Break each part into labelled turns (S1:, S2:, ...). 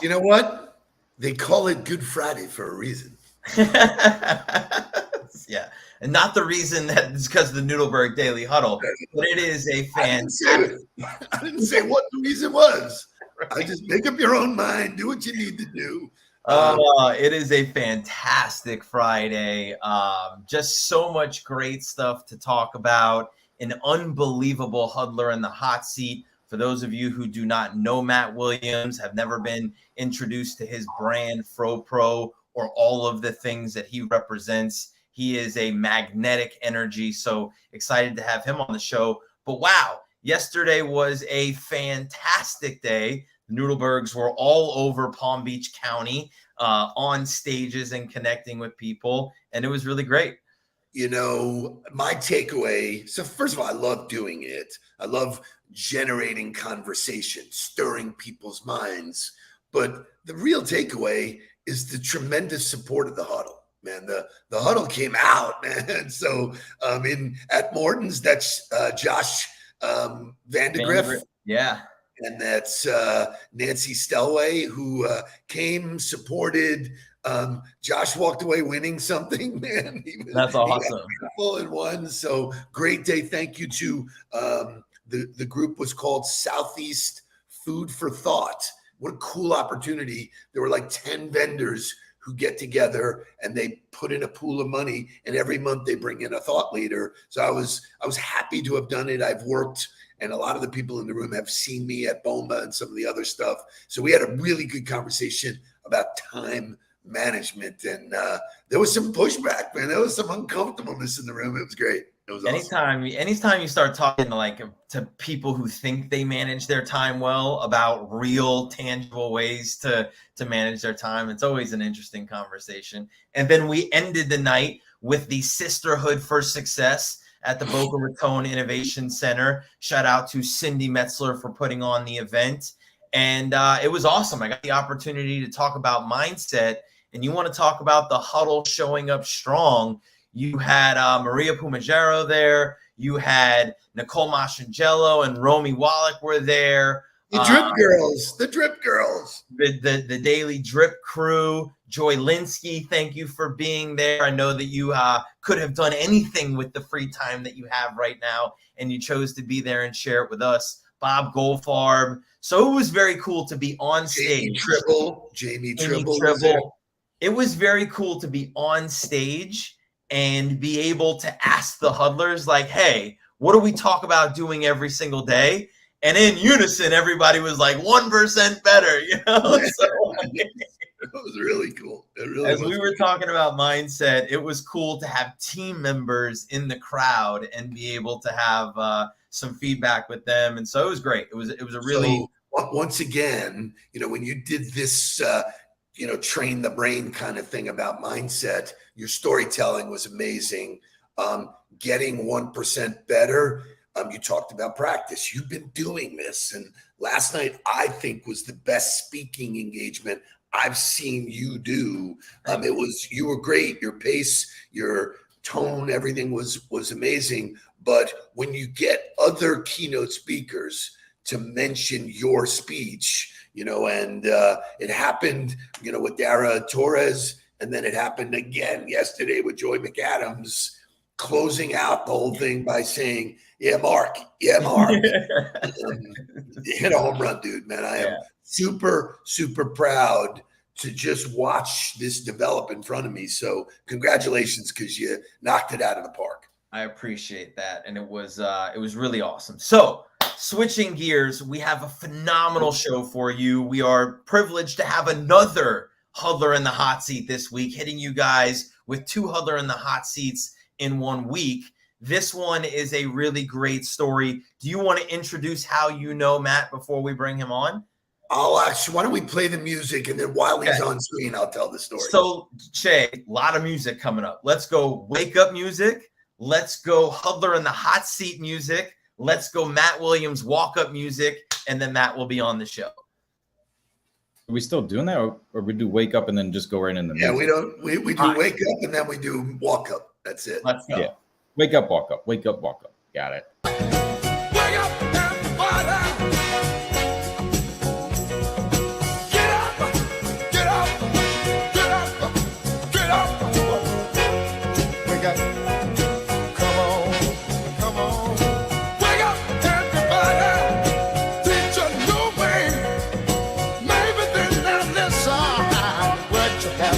S1: You know what? They call it Good Friday for a reason.
S2: Yeah, and not the reason that it's because of the Nudelberg Daily Huddle, but it is a fantastic.
S1: I didn't say what the reason was. I just make up your own mind. Do what you need to do.
S2: It is a fantastic Friday. Just so much great stuff to talk about. An unbelievable Huddler in the hot seat. For those of you who do not know Matt Williams, have never been introduced to his brand FROPRO or all of the things that he represents, he is a magnetic energy. So excited to have him on the show. But wow, yesterday was a fantastic day. The Nudelbergs were all over Palm Beach County on stages and connecting with people, and it was really great.
S1: You know, my takeaway, so first of all, I love doing it. I love generating conversation, stirring people's minds. But the real takeaway is the tremendous support of the Huddle. Man, the Huddle came out, man. So at Morton's, that's Josh Vandegrift.
S2: Yeah.
S1: And that's Nancy Stelway, who came, supported. Josh walked away winning something, man.
S2: That's awesome.
S1: And won. So great day. Thank you to the group was called Southeast Food for Thought. What a cool opportunity. There were like 10 vendors who get together and they put in a pool of money, and every month they bring in a thought leader. So I was happy to have done it. I've worked, and a lot of the people in the room have seen me at BOMA and some of the other stuff. So we had a really good conversation about time management, and there was some pushback, man. There was some uncomfortableness in the room. It was great. It was
S2: anytime you start talking to people who think they manage their time well about real tangible ways to manage their time, it's always an interesting conversation. And then we ended the night with the Sisterhood for Success at the Boca Raton Innovation Center. Shout out to Cindy Metzler for putting on the event. And it was awesome. I got the opportunity to talk about mindset, and you want to talk about the Huddle showing up strong. You had Maria Pumagero there. You had Nicole Mastrangelo and Romy Wallach were there.
S1: The Drip Girls.
S2: The Daily Drip crew. Joy Linsky, thank you for being there. I know that you could have done anything with the free time that you have right now, and you chose to be there and share it with us. Bob Goldfarb. So it was very cool to be on stage.
S1: Jamie Tribble.
S2: It was very cool to be on stage and be able to ask the Huddlers, like, hey, what do we talk about doing every single day? And in unison, everybody was like 1% better, you know? So,
S1: it was really cool.
S2: As we were talking about mindset, it was cool to have team members in the crowd and be able to have some feedback with them. And so it was great. It was a really...
S1: So, once again, you know, when you did this, train the brain kind of thing about mindset, your storytelling was amazing. Getting 1% better. You talked about practice. You've been doing this. And last night, I think, was the best speaking engagement I've seen you do. You were great. Your pace, your tone, everything was amazing. But when you get other keynote speakers to mention your speech, and it happened, with Dara Torres, and then it happened again yesterday with Joy McAdams, closing out the whole thing by saying, yeah, Mark. Hit a home run, dude, man. I am super, super proud to just watch this develop in front of me. So congratulations, because you knocked it out of the park.
S2: I appreciate that. And it was really awesome. So switching gears, we have a phenomenal show for you. We are privileged to have another Huddler in the hot seat this week, hitting you guys with 2 Huddler in the hot seats in 1 week. This one is a really great story. Do you want to introduce how you know Matt before we bring him on?
S1: Why don't we play the music, and then while he's on screen, I'll tell the story.
S2: So, Che, a lot of music coming up. Let's go wake up music. Let's go Huddler in the hot seat music. Let's go Matt Williams walk up music, and then Matt will be on the show.
S3: Are we still doing that, or we do wake up and then just go right in the music?
S1: Yeah, we do wake up and then we do walk up. That's it.
S2: Let's go.
S3: Yeah. Wake up, walk up. Wake up, walk up. Got it.
S4: Wake up, everybody. Get up.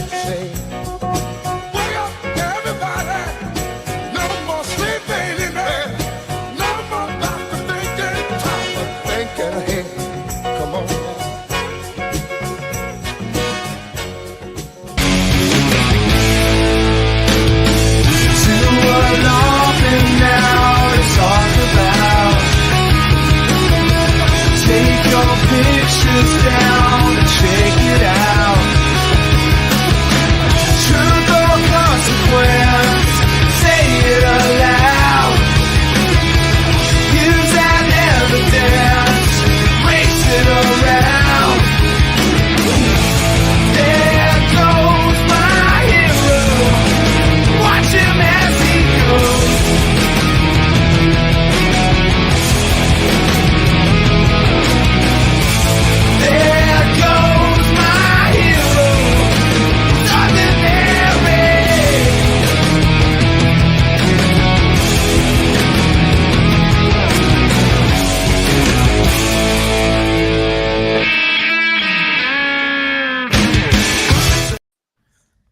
S4: Say, wake up, everybody. No more sleeping in bed. No more doctor thinking, time for thinking ahead. Come on.
S5: Take your pictures down and check it out. Truth or consequence, say it aloud. Use that evidence, race it around. There goes my hero, watch him as he goes. There goes my hero, ordinary.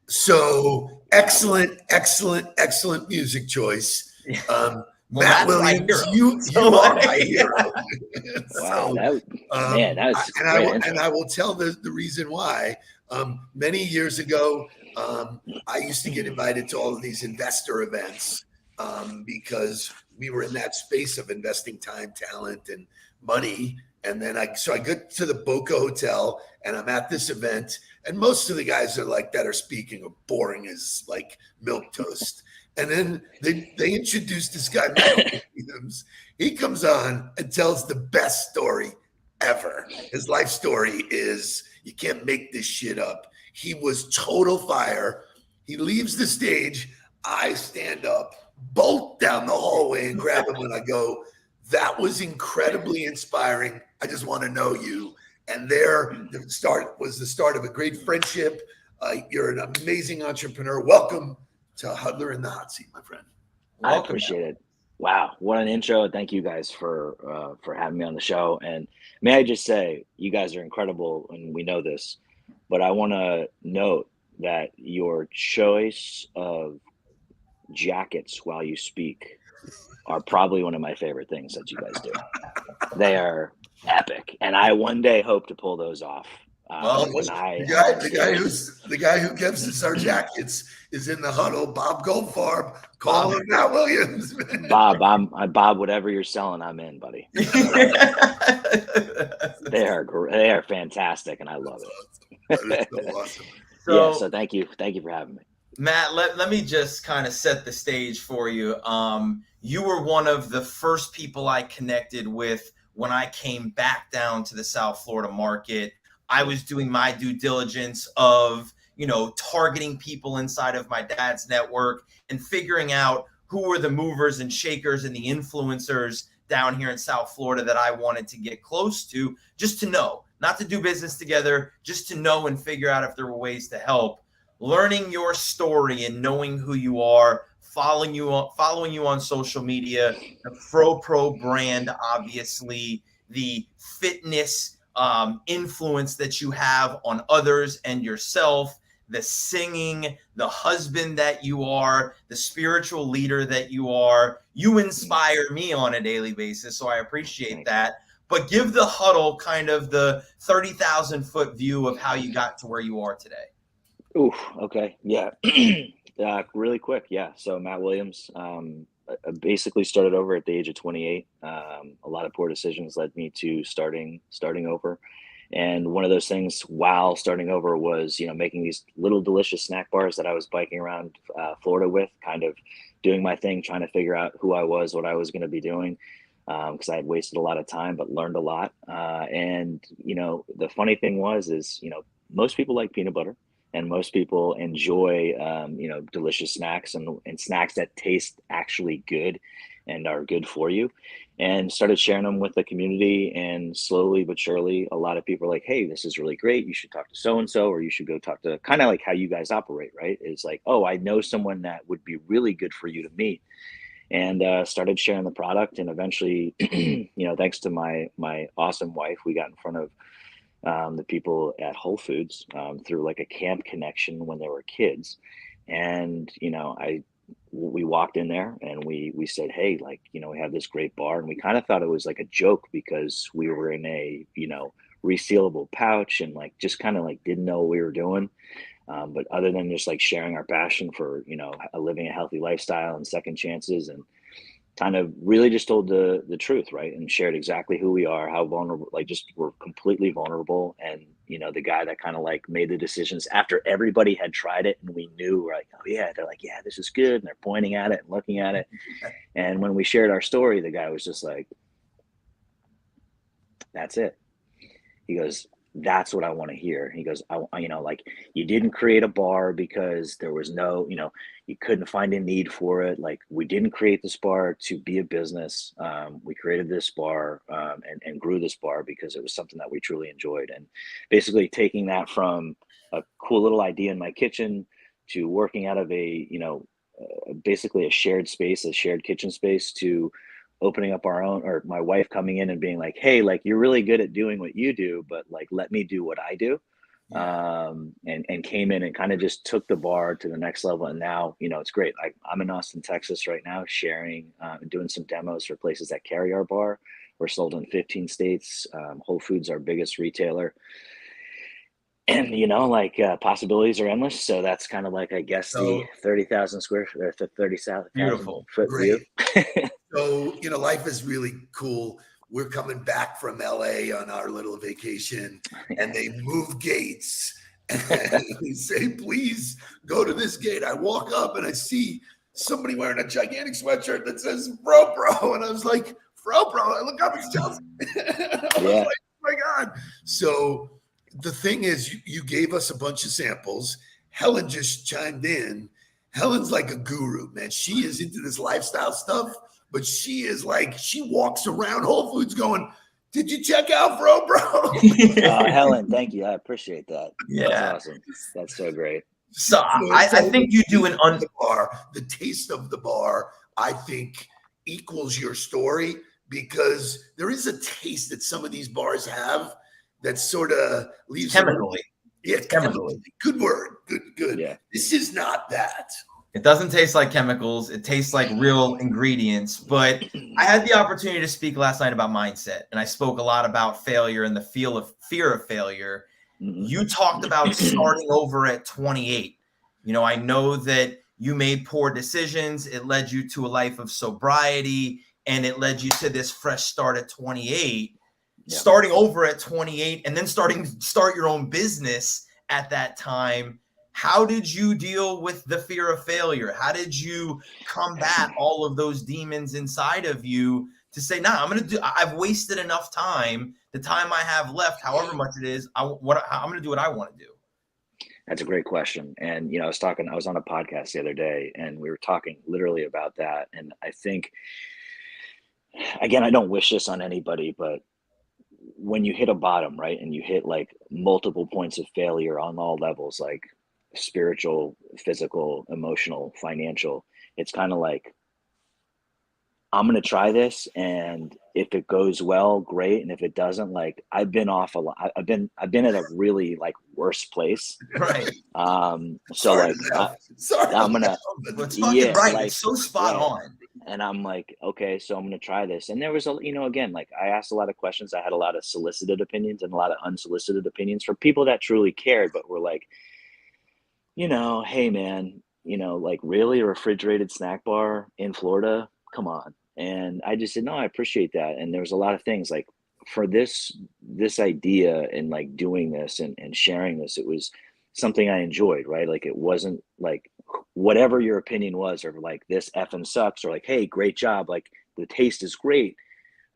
S1: So excellent music choice.
S2: Well,
S1: Matt
S2: that's my
S1: Williams,
S2: hero.
S1: you
S2: So
S1: are
S2: like-
S1: my hero.
S6: Wow,
S1: So,
S6: that was
S1: and
S6: great.
S1: I will tell the reason why. Many years ago, I used to get invited to all of these investor events because we were in that space of investing time, talent, and money. And then I get to the Boca Hotel and I'm at this event, and most of the guys are like that are speaking are boring as like milk toast. And then they introduced this guy, Matt Williams. He comes on and tells the best story ever. His life story is, you can't make this shit up. He was total fire. He leaves the stage. I stand up, bolt down the hallway and grab him and I go, that was incredibly inspiring. I just want to know you. And the start was the start of a great friendship. You're an amazing entrepreneur. Welcome to Huddler in the Hot Seat, my friend.
S6: I appreciate it. Wow, what an intro! Thank you guys for having me on the show. And may I just say, you guys are incredible, and we know this. But I want to note that your choice of jackets while you speak are probably one of my favorite things that you guys do. They are epic, and I one day hope to pull those off.
S1: The guy who gives us our jackets is in the huddle. Bob Goldfarb, call him Matt Williams.
S6: Bob, Bob. Whatever you're selling, I'm in, buddy. They are fantastic, and I love it.
S1: That is so awesome.
S6: So thank you for having me,
S2: Matt. Let me just kind of set the stage for you. You were one of the first people I connected with when I came back down to the South Florida market. I was doing my due diligence of, targeting people inside of my dad's network and figuring out who were the movers and shakers and the influencers down here in South Florida that I wanted to get close to, just to know, not to do business together, just to know and figure out if there were ways to help. Learning your story and knowing who you are, following you on social media, the FROPRO brand, obviously, the fitness influence that you have on others and yourself, the singing, the husband that you are, the spiritual leader that you are. You inspire me on a daily basis, so I appreciate that. But give the huddle kind of the 30,000 foot view of how you got to where you are today.
S6: Ooh, okay. Yeah. Really quick. Yeah. So Matt Williams, I basically started over at the age of 28. A lot of poor decisions led me to starting over. And one of those things while starting over was, making these little delicious snack bars that I was biking around Florida with, kind of doing my thing, trying to figure out who I was, what I was going to be doing, because I had wasted a lot of time, but learned a lot. And the funny thing is, most people like peanut butter. And most people enjoy, delicious snacks and snacks that taste actually good and are good for you. And started sharing them with the community. And slowly but surely, a lot of people are like, hey, this is really great. You should talk to so-and-so, or you should go talk to, kind of like how you guys operate, right? It's like, oh, I know someone that would be really good for you to meet. And started sharing the product. And eventually, thanks to my awesome wife, we got in front of the people at Whole Foods through like a camp connection when they were kids. And, we walked in there and we said, hey, like, we have this great bar. And we kind of thought it was like a joke because we were in a, resealable pouch and like just kind of like didn't know what we were doing. But other than just like sharing our passion for, living a healthy lifestyle and second chances, and kind of really just told the truth, right? And shared exactly who we are, how vulnerable, like just we're completely vulnerable. And, the guy that kind of like made the decisions after everybody had tried it and we knew, we're like, oh yeah, they're like, yeah, this is good. And they're pointing at it and looking at it. And when we shared our story, the guy was just like, that's it. He goes, that's what I want to hear. He goes, like you didn't create a bar because there was no, you couldn't find a need for it. Like we didn't create this bar to be a business. We created this bar and grew this bar because it was something that we truly enjoyed. And basically taking that from a cool little idea in my kitchen to working out of a, basically a shared space, a shared kitchen space, to opening up our own, or my wife coming in and being like, hey, like you're really good at doing what you do, but like let me do what I do. And came in and kind of just took the bar to the next level. And now, it's great. I'm in Austin, Texas right now, sharing, doing some demos for places that carry our bar. We're sold in 15 states. Whole Foods, our biggest retailer. And, possibilities are endless. So that's kind of like, I guess, the 30,000 square or the 30,000 foot view.
S1: So, life is really cool. We're coming back from LA on our little vacation and they move gates and they say, please go to this gate. I walk up and I see somebody wearing a gigantic sweatshirt that says FROPRO. And I was like, FROPRO. I look up, it's Chelsea. I was like, oh my God. So the thing is, you gave us a bunch of samples. Helen just chimed in. Helen's like a guru, man. She is into this lifestyle stuff. But she is like, she walks around Whole Foods going, did you check out FROPRO?
S6: Helen, thank you. I appreciate that.
S2: Yeah.
S6: That's awesome. That's so great.
S2: So I think you do
S1: the taste of the bar, I think, equals your story, because there is a taste that some of these bars have that sort of leaves
S2: chemically.
S1: Chemically. Good word. Good.
S6: Yeah.
S1: This is not that.
S2: It doesn't taste like chemicals. It tastes like real ingredients. But I had the opportunity to speak last night about mindset, and I spoke a lot about failure and the fear of failure. Mm-hmm. You talked about starting over at 28. I know that you made poor decisions. It led you to a life of sobriety, and it led you to this fresh start at 28. Yeah. Starting over at 28 and then start your own business at that time. How did you deal with the fear of failure? How did you combat all of those demons inside of you to say, nah, I've wasted enough time. The time I have left, however much it is, I'm going to do what I want to do.
S6: That's a great question. And, I was on a podcast the other day and we were talking literally about that. And I think, again, I don't wish this on anybody, but when you hit a bottom, right, and you hit like multiple points of failure on all levels, like spiritual, physical, emotional, financial, it's kind of like, I'm going to try this. And if it goes well, great. And if it doesn't, like I've been off a lot. I've been at a really like worse place.
S2: Right.
S6: So like, I'm going to,
S2: right. Like, it's so spot on.
S6: And I'm like, okay, so I'm going to try this. And there was again, like I asked a lot of questions. I had a lot of solicited opinions and a lot of unsolicited opinions from people that truly cared, but were like, hey man, like really a refrigerated snack bar in Florida? Come on. And I just said, no, I appreciate that. And there was a lot of things like for this idea and like doing this and sharing this, it was something I enjoyed, right? Like it wasn't like whatever your opinion was, or like this effing sucks, or like, hey, great job. Like the taste is great.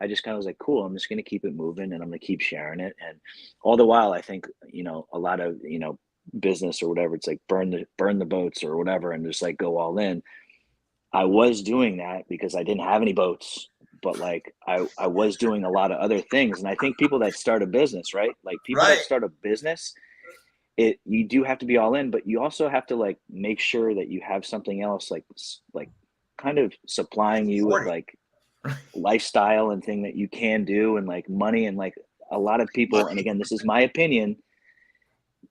S6: I just kind of was like, cool, I'm just going to keep it moving and I'm going to keep sharing it. And all the while, I think, a lot of, business or whatever, it's like burn the boats or whatever, and just like go all in. I was doing that because I didn't have any boats, but like I was doing a lot of other things. And I think people that start a business, right? Like people that start a business, you do have to be all in, but you also have to like make sure that you have something else like kind of supplying you with like lifestyle and thing that you can do and like money and like a lot of people, and again, this is my opinion,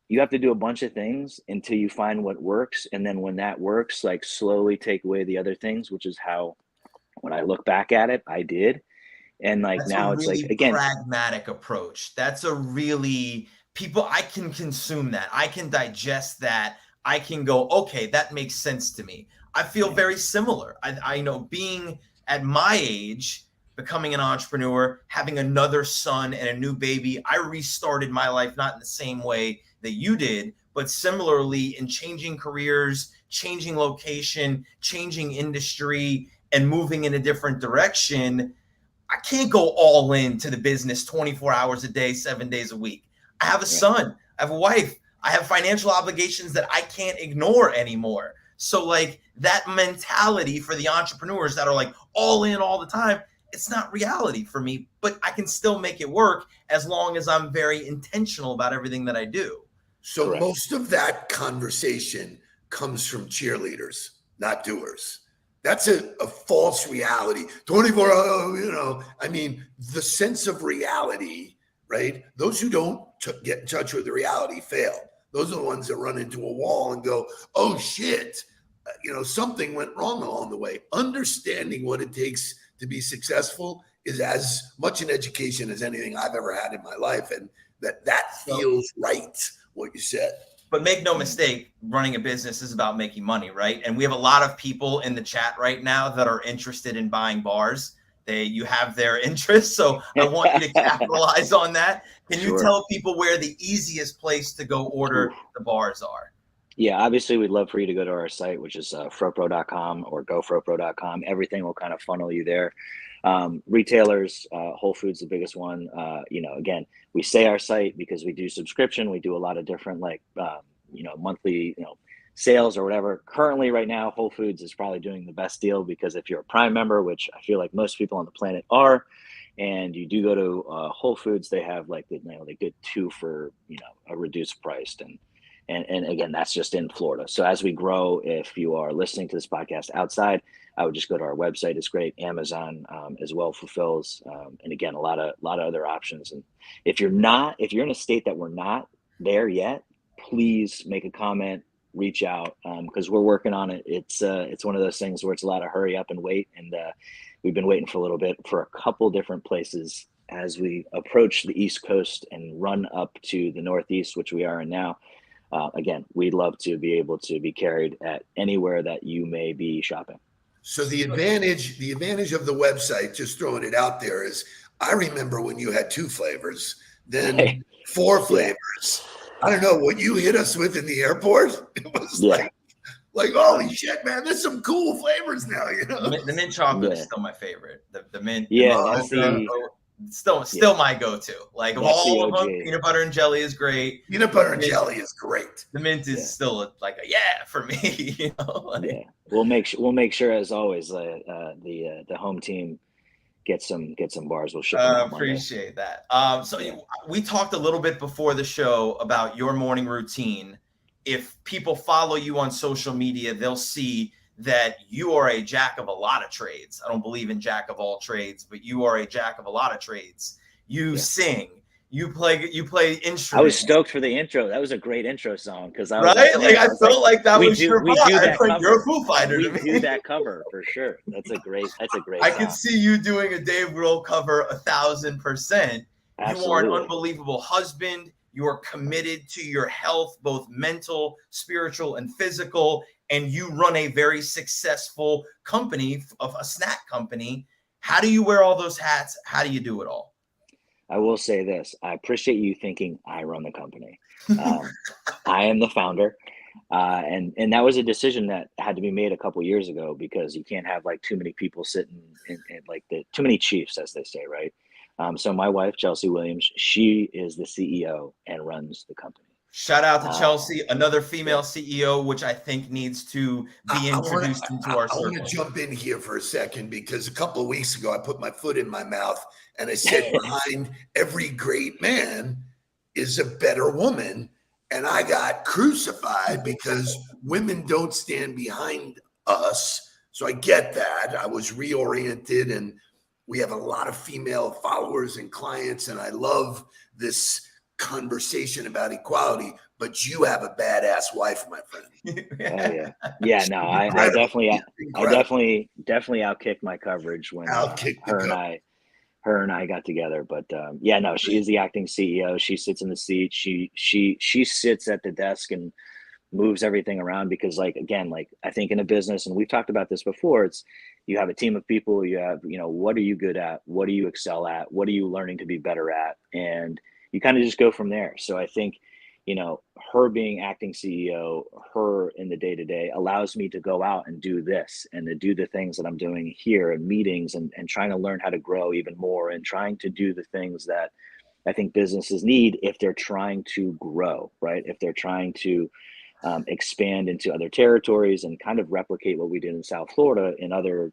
S6: you have to do a bunch of things until you find what works. And then when that works, like slowly take away the other things, which is how, when I look back at it, I did. And like
S2: That's
S6: now
S2: a
S6: it's
S2: really
S6: like, again,
S2: pragmatic approach. That's a really I can consume that. I can digest that. I can go, okay, that makes sense to me. I feel very similar. I know being at my age, becoming an entrepreneur, having another son and a new baby, I restarted my life not in the same way that you did, but similarly in changing careers, changing location, changing industry, and moving in a different direction. I can't go all in to the business 24 hours a day, 7 days a week. I have a son, I have a wife, I have financial obligations that I can't ignore anymore. So like that mentality for the entrepreneurs that are like all in all the time, it's not reality for me, but I can still make it work as long as I'm very intentional about everything that I do.
S1: So
S6: Correct.
S1: most of that conversation comes from cheerleaders, not doers. That's a false reality. 24 hours, I mean, the sense of reality, right? Those who don't get in touch with the reality fail. Those are the ones that run into a wall and go, oh shit, something went wrong along the way. Understanding what it takes to be successful is as much an education as anything I've ever had in my life. And that feels right, what you said.
S2: But make no mistake, running a business is about making money, right? And we have a lot of people in the chat right now that are interested in buying bars. You have their interest, so I want you to capitalize on that. Can you tell people where the easiest place to go order the bars are?
S6: Yeah, obviously we'd love for you to go to our site, which is FROPRO.com or gofropro.com. Everything will kind of funnel you there. Retailers, Whole Foods, the biggest one. Again, we say our site because we do subscription. We do a lot of different monthly, sales or whatever. Currently right now, Whole Foods is probably doing the best deal because if you're a Prime member, which I feel like most people on the planet are, and you do go to Whole Foods, they have like they get 2 for a reduced price. And again, that's just in Florida. So as we grow, if you are listening to this podcast outside, I would just go to our website. It's great. Amazon as well fulfills, and again, a lot of other options. And if you're in a state that we're not there yet, please make a comment, reach out, because we're working on it. It's one of those things where it's a lot of hurry up and wait, and we've been waiting for a little bit for a couple different places as we approach the East Coast and run up to the Northeast, which we are in now. Again, we'd love to be able to be carried at anywhere that you may be shopping.
S1: So the advantage of the website, just throwing it out there, is I remember when you had 2 flavors, then 4 flavors. I don't know what you hit us with in the airport. It was like holy shit, man! There's some cool flavors now.
S2: The mint chocolate is still my favorite. The mint.
S6: That's
S2: still my go-to. Like of all of them, peanut butter and jelly is great.
S1: Peanut butter and jelly is great.
S2: The mint is still like a for me.
S6: We'll make sure as always the home team get some bars. We'll ship them.
S2: Appreciate that. We talked a little bit before the show about your morning routine. If people follow you on social media, they'll see that you are a jack of a lot of trades. I don't believe in jack of all trades, but you are a jack of a lot of trades. You sing, you play instruments.
S6: I was stoked for the intro. That was a great intro song because I
S2: felt like that was your vibe. You're a Foo Fighter.
S6: We do that cover for sure. That's a great
S2: I could see you doing a Dave Grohl cover 1,000%.
S6: Absolutely.
S2: You are an unbelievable husband. You are committed to your health, both mental, spiritual, and physical. And you run a very successful company, of a snack company. How do you wear all those hats? How do you do it all?
S6: I will say this. I appreciate you thinking I run the company. I am the founder. And that was a decision that had to be made a couple years ago because you can't have like too many people sitting in like too many chiefs, as they say, right? So my wife, Chelsea Williams, she is the CEO and runs the company.
S2: Shout out to Chelsea, another female CEO, which I think needs to be introduced into our circle.
S1: I want to jump in here for a second because a couple of weeks ago, I put my foot in my mouth and I said, behind every great man is a better woman. And I got crucified because women don't stand behind us. So I get that. I was reoriented and We have a lot of female followers and clients, and I love this conversation about equality, but you have a badass wife, my friend.
S6: Yeah. No, I definitely outkicked my coverage when her and I got together. But no, she is the acting CEO. She sits in the seat. She sits at the desk and moves everything around, because like, again, like I think in a business, and we've talked about this before, it's, you have a team of people, you have, what are you good at? What do you excel at? What are you learning to be better at? And you kind of just go from there. So I think, her being acting CEO, her in the day to day allows me to go out and do this and to do the things that I'm doing here in meetings, and trying to learn how to grow even more, and trying to do the things that I think businesses need if they're trying to grow, right? If they're trying to expand into other territories and kind of replicate what we did in South Florida in other,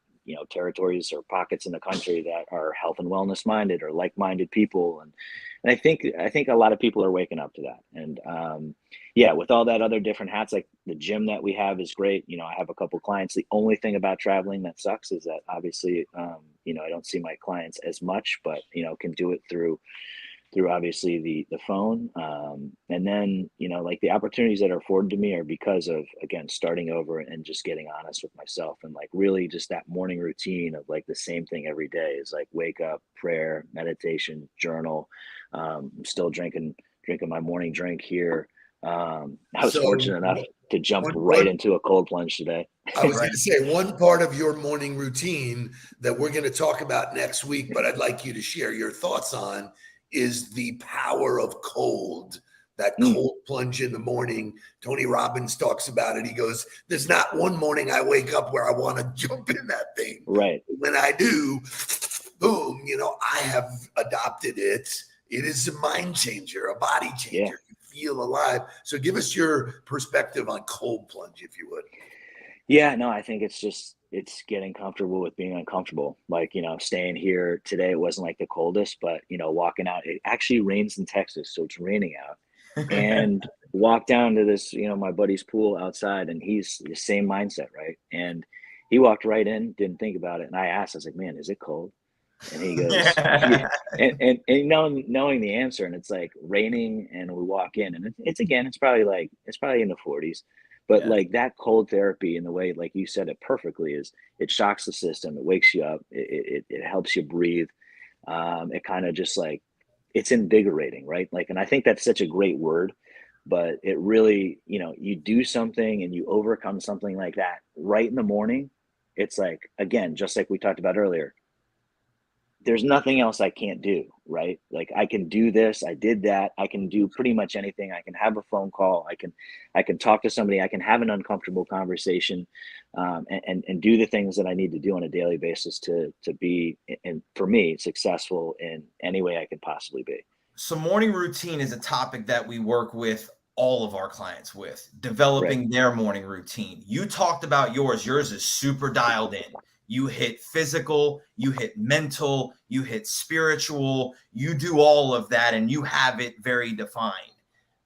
S6: territories or pockets in the country that are health and wellness minded or like-minded people. And I think a lot of people are waking up to that. And with all that other different hats, like the gym that we have is great. I have a couple clients. The only thing about traveling that sucks is that obviously, I don't see my clients as much, but, can do it through obviously the phone. And then, like the opportunities that are afforded to me are because of, again, starting over and just getting honest with myself, and like really just that morning routine of like the same thing every day is like wake up, prayer, meditation, journal. I'm still drinking my morning drink here. I was fortunate enough to jump right into a cold plunge today.
S1: I was going to say, one part of your morning routine that we're going to talk about next week, but I'd like you to share your thoughts on, is the power of cold, that cold plunge in the morning. Tony Robbins talks about it. He goes, there's not one morning I wake up where I want to jump in that thing.
S6: Right.
S1: When I do, boom, I have adopted it. It is a mind changer, a body changer.
S6: Yeah.
S1: You feel alive. So give us your perspective on cold plunge, if you would.
S6: Yeah, no, I think it's getting comfortable with being uncomfortable. Like, staying here today, it wasn't like the coldest, but, walking out, it actually rains in Texas. So it's raining out, and walk down to this, my buddy's pool outside, and he's the same mindset. Right. And he walked right in, didn't think about it. And I asked, I was like, man, is it cold? And he goes, yeah. and knowing the answer, and it's like raining, and we walk in, and it's probably in the 40s. But like that cold therapy, and the way, like you said it perfectly, is it shocks the system. It wakes you up. It helps you breathe. It kind of just like, it's invigorating, right? Like, and I think that's such a great word, but it really, you do something and you overcome something like that right in the morning. It's like, again, just like we talked about earlier, there's nothing else I can't do, right? Like I can do this, I did that, I can do pretty much anything. I can have a phone call, I can talk to somebody, I can have an uncomfortable conversation, and do the things that I need to do on a daily basis to be, and for me, successful in any way I could possibly be.
S2: So morning routine is a topic that we work with all of our clients with, developing their morning routine. You talked about yours. Yours is super dialed in. You hit physical, you hit mental, you hit spiritual, you do all of that, and you have it very defined.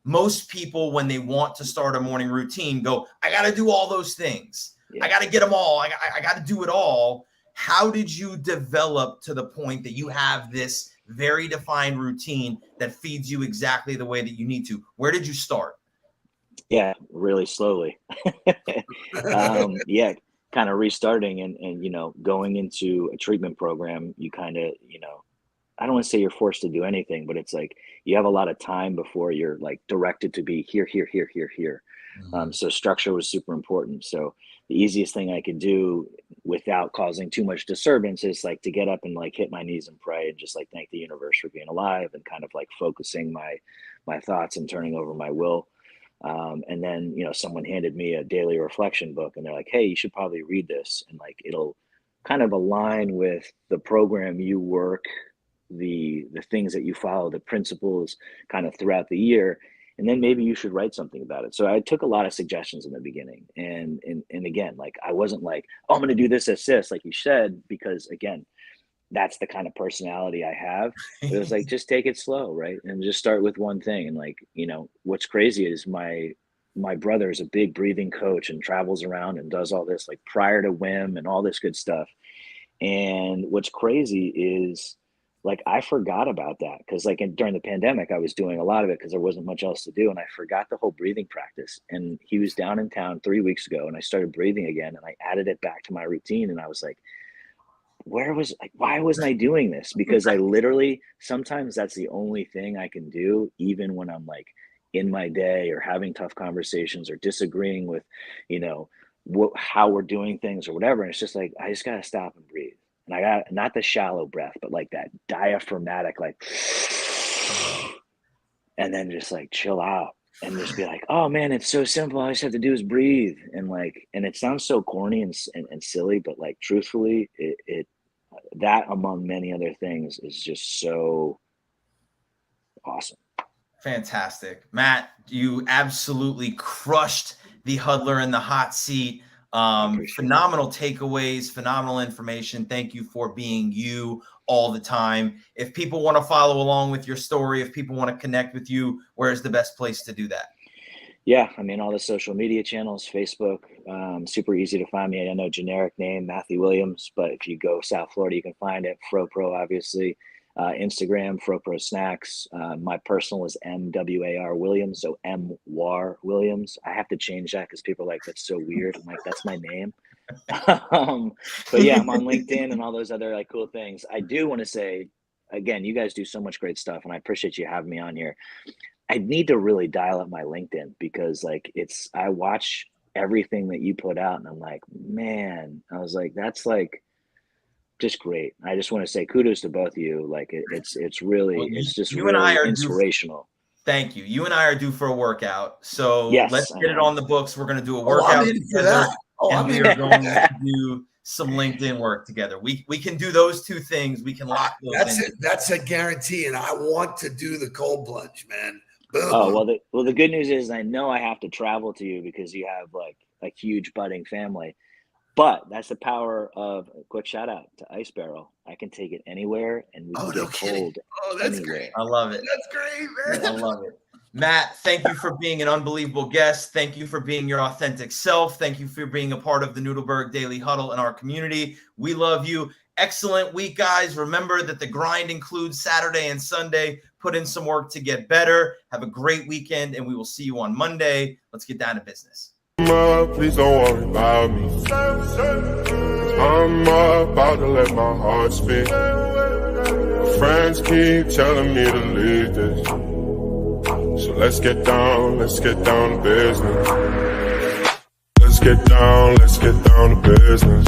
S2: Most people, when they want to start a morning routine, go, I got to do all those things. I got to get them all. I got to do it all. How did you develop to the point that you have this very defined routine that feeds you exactly the way that you need to? Where did you start?
S6: Yeah, really slowly. Kind of restarting and going into a treatment program. You kind of, I don't want to say you're forced to do anything, but it's like you have a lot of time before you're like directed to be here. So structure was super important. So the easiest thing I could do without causing too much disturbance is like to get up and like hit my knees and pray and just like thank the universe for being alive, and kind of like focusing my thoughts and turning over my will. And then, someone handed me a daily reflection book, and they're like, hey, you should probably read this. And like, it'll kind of align with the program you work, the things that you follow, the principles kind of throughout the year. And then maybe you should write something about it. So I took a lot of suggestions in the beginning. And again, like, I wasn't like, oh, I'm going to do this, like you said, because again, that's the kind of personality I have. It was like, just take it slow, right? And just start with one thing. And like, what's crazy is my brother is a big breathing coach and travels around and does all this like prior to WIM and all this good stuff. And what's crazy is like I forgot about that because like during the pandemic, I was doing a lot of it because there wasn't much else to do, and I forgot the whole breathing practice. And he was down in town 3 weeks ago, and I started breathing again, and I added it back to my routine, and I was like, why wasn't I doing this? Because I literally, sometimes that's the only thing I can do, even when I'm like in my day or having tough conversations or disagreeing with, you know, how we're doing things or whatever. And it's just like, I just got to stop and breathe. And I got not the shallow breath, but like that diaphragmatic, like, and then just like chill out and just be like, oh man, it's so simple. All I just have to do is breathe. And like, and it sounds so corny and silly, but like, truthfully, that among many other things is just so awesome.
S2: Fantastic. Matt, you absolutely crushed the Huddler in the hot seat. Phenomenal takeaways, phenomenal information. Thank you for being you all the time. If people want to follow along with your story, if people want to connect with you, where's the best place to do that?
S6: Yeah, I mean, all the social media channels, Facebook, super easy to find me. I know generic name, Matthew Williams, but if you go South Florida, you can find it. FROPRO, obviously. Instagram, FROPRO Snacks. My personal is MWAR Williams, so MWAR Williams. I have to change that because people are like, that's so weird. I'm like, that's my name. But yeah, I'm on LinkedIn and all those other like cool things. I do want to say, again, you guys do so much great stuff, and I appreciate you having me on here. I need to really dial up my LinkedIn because like I watch everything that you put out and I'm like, man, I was like, that's like just great. I just want to say kudos to both of you. Like it's really, well, it's just you really and I are inspirational.
S2: Thank you. You and I are due for a workout. So
S6: yes,
S2: let's get it on the books. We're going to do a workout together. And we are going to do some LinkedIn work together. We can do those two things. We can lock those in.
S1: That's a guarantee. And I want to do the cold plunge, man. Boom.
S6: Oh, well, the good news is I know I have to travel to you because you have like a huge budding family. But that's the power of a quick shout out to Ice Barrel. I can take it anywhere and we can get cold.
S1: Oh, that's
S6: anywhere.
S1: Great.
S2: I love it.
S1: That's great, man.
S2: I love it. Matt, thank you for being an unbelievable guest. Thank you for being your authentic self. Thank you for being a part of the Nudelberg Daily Huddle and our community. We love you. Excellent week, guys. Remember that the grind includes Saturday and Sunday. Put in some work to get better. Have a great weekend, and we will see you on Monday. Let's get down to business.
S4: Please don't worry about me. I'm about to let my heart speak. My friends keep telling me to leave this. So let's get down to business. Let's get down to business.